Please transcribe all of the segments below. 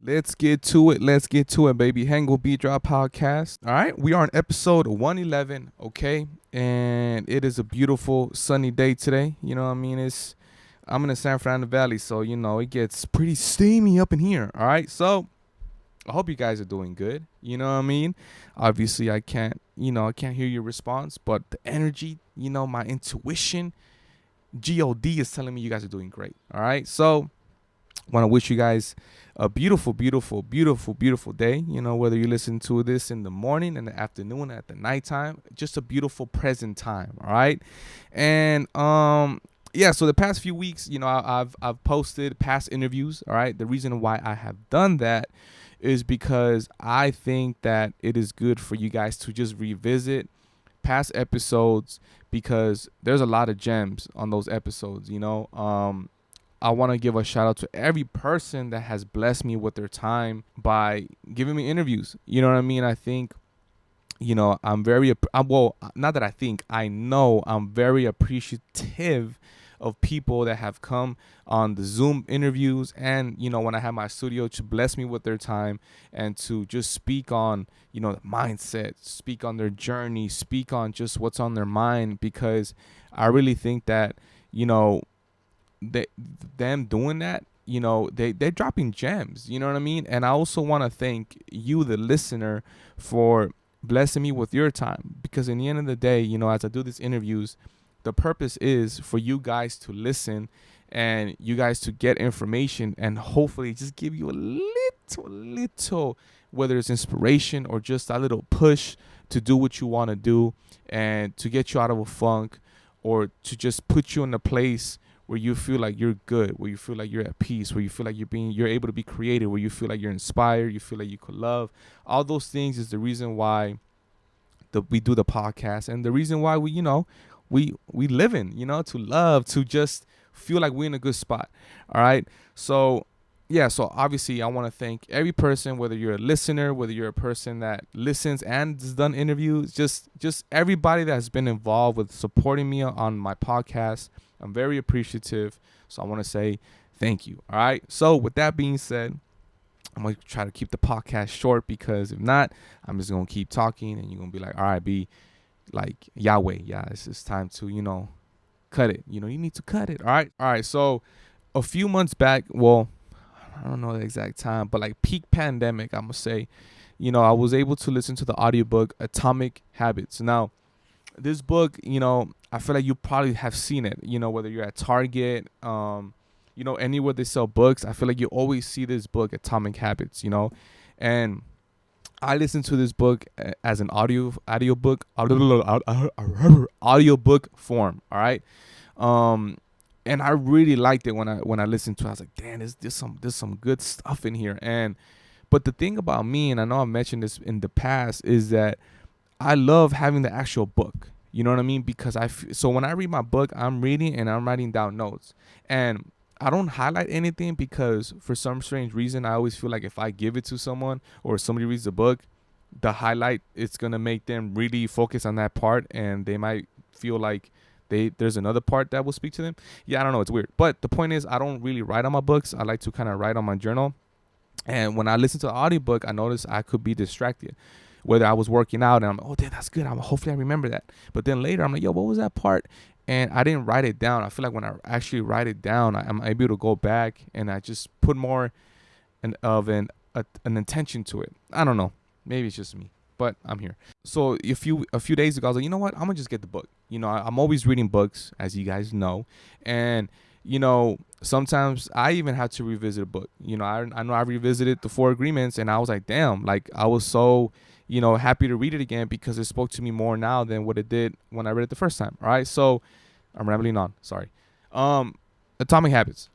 Let's get to it. Let's get to it, baby. Hangle Beat Drop Podcast. All right. We are on episode 111. Okay. And it is a beautiful sunny day today. You know what I mean? I'm in the San Fernando Valley, so it gets pretty steamy up in here. All right. So I hope you guys are doing good. You know what I mean? Obviously I can't hear your response, but the energy, my intuition, God is telling me you guys are doing great. All right. So want to wish you guys a beautiful, beautiful, beautiful, beautiful day. Whether you listen to this in the morning, in the afternoon, at the nighttime, just a beautiful present time. All right. And yeah, so the past few weeks, I've posted past interviews. All right. The reason why I have done that is because I think that it is good for you guys to just revisit past episodes because there's a lot of gems on those episodes. I want to give a shout out to every person that has blessed me with their time by giving me interviews. You know what I mean? I think, I'm well, not that I think, I know I'm very appreciative of people that have come on the Zoom interviews and, when I have my studio to bless me with their time and to just speak on, the mindset, speak on their journey, speak on just what's on their mind because I really think that, you know, they them doing that, they're dropping gems. You know what I mean? And I also want to thank you, the listener, for blessing me with your time because in the end of the day, as I do these interviews, the purpose is for you guys to listen and you guys to get information and hopefully just give you a little, whether it's inspiration or just a little push to do what you want to do and to get you out of a funk or to just put you in a place where you feel like you're good, where you feel like you're at peace, where you feel like you're able to be creative, where you feel like you're inspired, you feel like you could love. All those things is the reason why we do the podcast and the reason why we live in, to love, to just feel like we're in a good spot. All right. So yeah, so obviously I want to thank every person, whether you're a listener, whether you're a person that listens and has done interviews, just everybody that has been involved with supporting me on my podcast. I'm very appreciative. So I want to say thank you. All right. So with that being said, I'm going to try to keep the podcast short because if not, I'm just going to keep talking and you're going to be like, all right, be like Yahweh. Yeah, it's time to, cut it. You need to cut it. All right. All right. So a few months back, well, I don't know the exact time, but like peak pandemic, I'm going to say, I was able to listen to the audiobook Atomic Habits. Now, this book, I feel like you probably have seen it, whether you're at Target, anywhere they sell books, I feel like you always see this book, Atomic Habits, and I listened to this book as an audiobook form. All right. And I really liked it when I listened to it. I was like, damn, there's some good stuff in here. But the thing about me, and I know I've mentioned this in the past, is that I love having the actual book. You know what I mean? Because so when I read my book, I'm reading and I'm writing down notes. And I don't highlight anything because for some strange reason, I always feel like if I give it to someone or somebody reads the book, the highlight, it's going to make them really focus on that part and they might feel like there's another part that will speak to them. Yeah, I don't know. It's weird. But the point is, I don't really write on my books. I like to kind of write on my journal. And when I listen to the audiobook, I noticed I could be distracted. Whether I was working out and I'm like, oh, damn, that's good. Hopefully I remember that. But then later I'm like, yo, what was that part? And I didn't write it down. I feel like when I actually write it down, I'm able to go back and I just put more an intention to it. I don't know. Maybe it's just me, but I'm here. So a few days ago, I was like, you know what? I'm gonna just get the book. I'm always reading books, as you guys know, and sometimes I even had to revisit a book. I know I revisited the Four Agreements, and I was like, damn, like I was so happy to read it again because it spoke to me more now than what it did when I read it the first time. All right, so I'm rambling on. Sorry. Atomic Habits.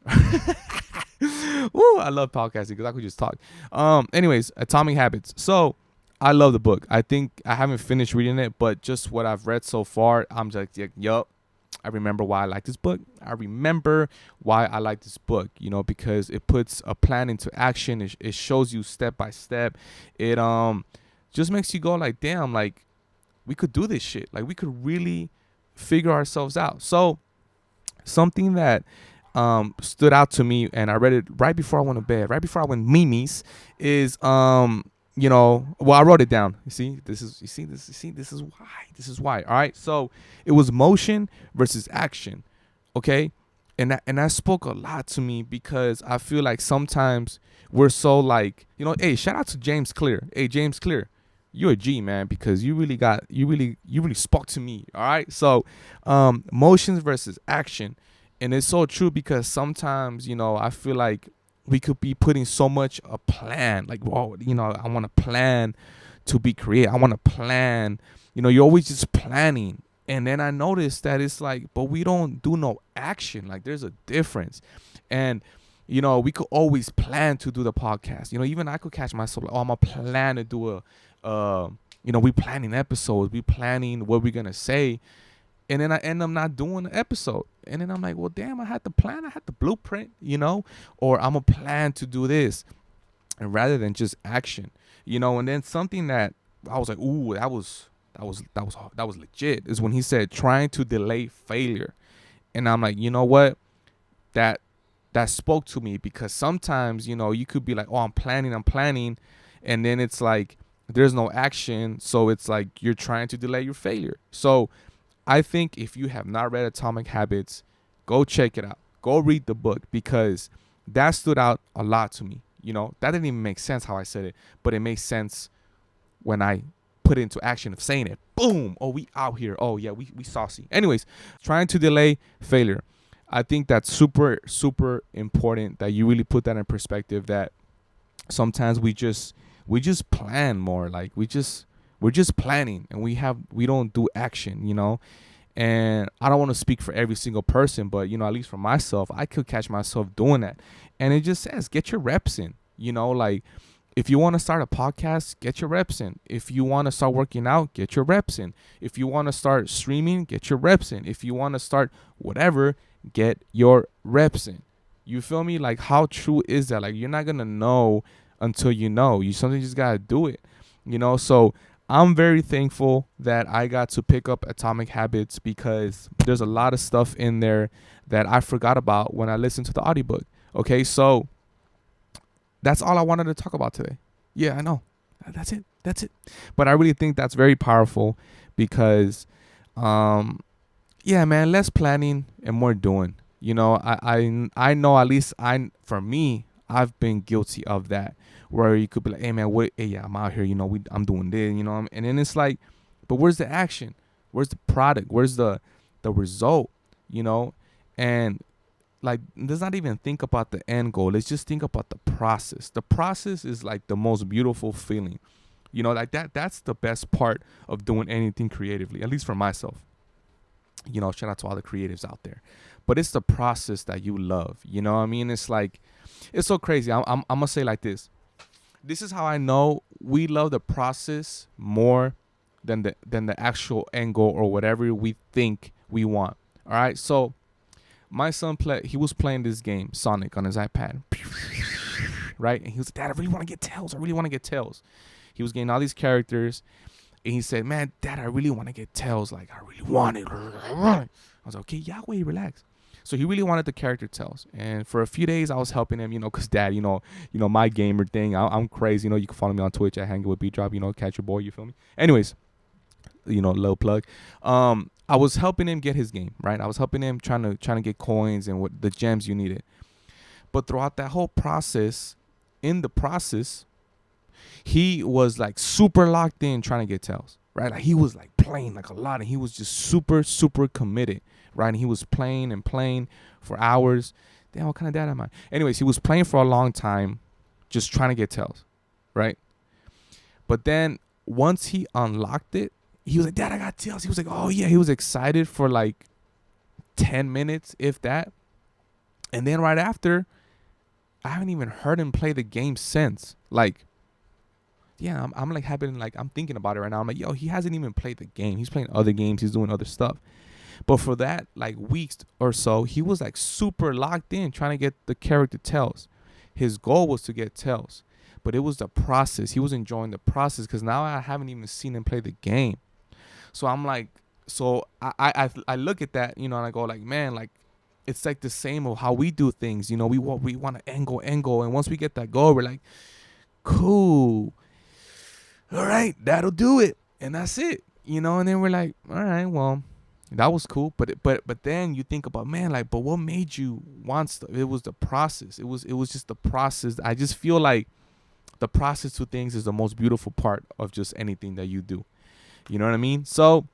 Woo, I love podcasting because I could just talk. Anyways, Atomic Habits. So I love the book. I think I haven't finished reading it, but just what I've read so far, I'm just like, yup. I remember why I like this book. I remember why I like this book, because it puts a plan into action. It shows you step by step. It just makes you go like, damn, like we could do this shit. Like we could really figure ourselves out. So something that stood out to me, and I read it right before I went to bed, right before I went Mimi's, is well, I wrote it down. This is why. All right. So it was motion versus action. Okay. And that spoke a lot to me, because I feel like sometimes we're so like, hey, shout out to James Clear. Hey, James Clear, you're a G, man, because you really spoke to me. All right. So motions versus action. And it's so true, because sometimes, I feel like we could be putting so much a plan, like, whoa, I want to plan to be creative. I want to plan, you're always just planning. And then I noticed that it's like, but we don't do no action. Like, there's a difference. And, we could always plan to do the podcast. Even I could catch myself like, oh, I'm going to plan to do we planning episodes. We planning what we're going to say. And then I end up not doing the episode. And then I'm like, well, damn, I had the plan. I had the blueprint, or I'm a plan to do this. And rather than just action, and then something that I was like, ooh, that was legit, is when he said trying to delay failure. And I'm like, you know what? That spoke to me, because sometimes, you could be like, oh, I'm planning. And then it's like, there's no action. So it's like, you're trying to delay your failure. So I think if you have not read Atomic Habits, go check it out. Go read the book, because that stood out a lot to me. That didn't even make sense how I said it, but it makes sense when I put it into action of saying it. Boom. Oh, we out here. Oh, yeah, we saucy. Anyways, trying to delay failure. I think that's super, super important, that you really put that in perspective, that sometimes we just plan more. Like, we're just planning, and we don't do action. And I don't want to speak for every single person, but at least for myself, I could catch myself doing that. And it just says, get your reps in. Like, if you want to start a podcast, get your reps in. If you want to start working out, get your reps in. If you want to start streaming, get your reps in. If you want to start whatever, get your reps in. You feel me? Like, how true is that? Like, you're not gonna know until you know. You something just gotta do it. So I'm very thankful that I got to pick up Atomic Habits, because there's a lot of stuff in there that I forgot about when I listened to the audiobook. Okay, so that's all I wanted to talk about today. Yeah, I know. That's it. But I really think that's very powerful, because, yeah, man, less planning and more doing. I know, at least for me, I've been guilty of that, where you could be like, hey, man, I'm out here, I'm doing this, and then it's like, but where's the action? Where's the product? Where's the result? And like, let's not even think about the end goal. Let's just think about the process. The process is like the most beautiful feeling, like that's the best part of doing anything creatively, at least for myself. Shout out to all the creatives out there, but it's the process that you love. It's like, it's so crazy. I'm gonna say like this. This is how I know we love the process more than the actual end goal, or whatever we think we want. All right. So my son he was playing this game, Sonic, on his iPad. Right. And he was like, Dad, I really want to get Tails. He was getting all these characters. And he said, man, Dad, I really want to get Tails. Like, I really want it. I was like, okay, Yahweh, relax. So he really wanted the character Tails. And for a few days, I was helping him, because Dad, my gamer thing, I'm crazy. You can follow me on Twitch at Hanging with B-Drop, catch your boy, you feel me? Anyways, low plug. I was helping him get his game, right? I was helping him trying to get coins and what the gems you needed. But throughout that whole process, he was like super locked in trying to get Tails, right? Like, he was like playing like a lot, and he was just super, super committed, right? And he was playing for hours. Damn, what kind of dad am I? Anyways, he was playing for a long time, just trying to get Tails, right? But then once he unlocked it, he was like, Dad, I got Tails. He was like, oh yeah. He was excited for like 10 minutes, if that. And then right after, I haven't even heard him play the game since. Like, yeah, I'm like I'm thinking about it right now. I'm like, yo, he hasn't even played the game. He's playing other games. He's doing other stuff. But for that, like, weeks or so, he was like super locked in trying to get the character Tails. His goal was to get Tails. But it was the process. He was enjoying the process, because now I haven't even seen him play the game. So I'm like, so I look at that, and I go like, man, like, it's like the same of how we do things. You know, we want to angle, and once we get that goal, we're like, cool, all right, that'll do it, and that's it. You know, and then we're like, all right, well, that was cool, but then you think about, man, like, but what made you want stuff? It was the process. It was just the process. I just feel like the process to things is the most beautiful part of just anything that you do. You know what I mean? So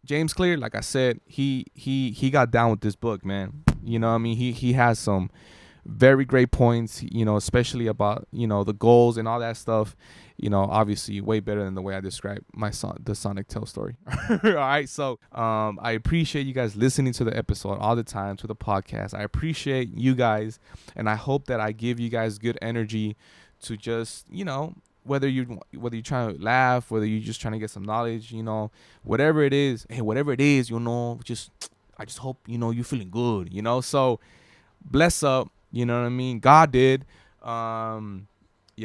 James Clear, like I said, he got down with this book, man. You know what I mean? He has some very great points, you know, especially about, you know, the goals and all that stuff. You know, obviously way better than the way I described the Sonic Tale story. All right, so I appreciate you guys listening to the episode all the time, to the podcast. I appreciate you guys, and I hope that I give you guys good energy to just, you know, whether you're trying to laugh, whether you're just trying to get some knowledge, you know, whatever it is, hey, whatever it is, you know, just I just hope, you know, you're feeling good, you know. So bless up, you know what I mean? God did. Yeah,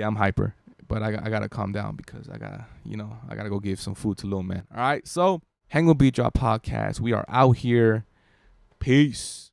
I'm hyper, but I gotta calm down because I gotta go give some food to little man. All right, so Hang with Beat Drop Podcast. We are out here. Peace.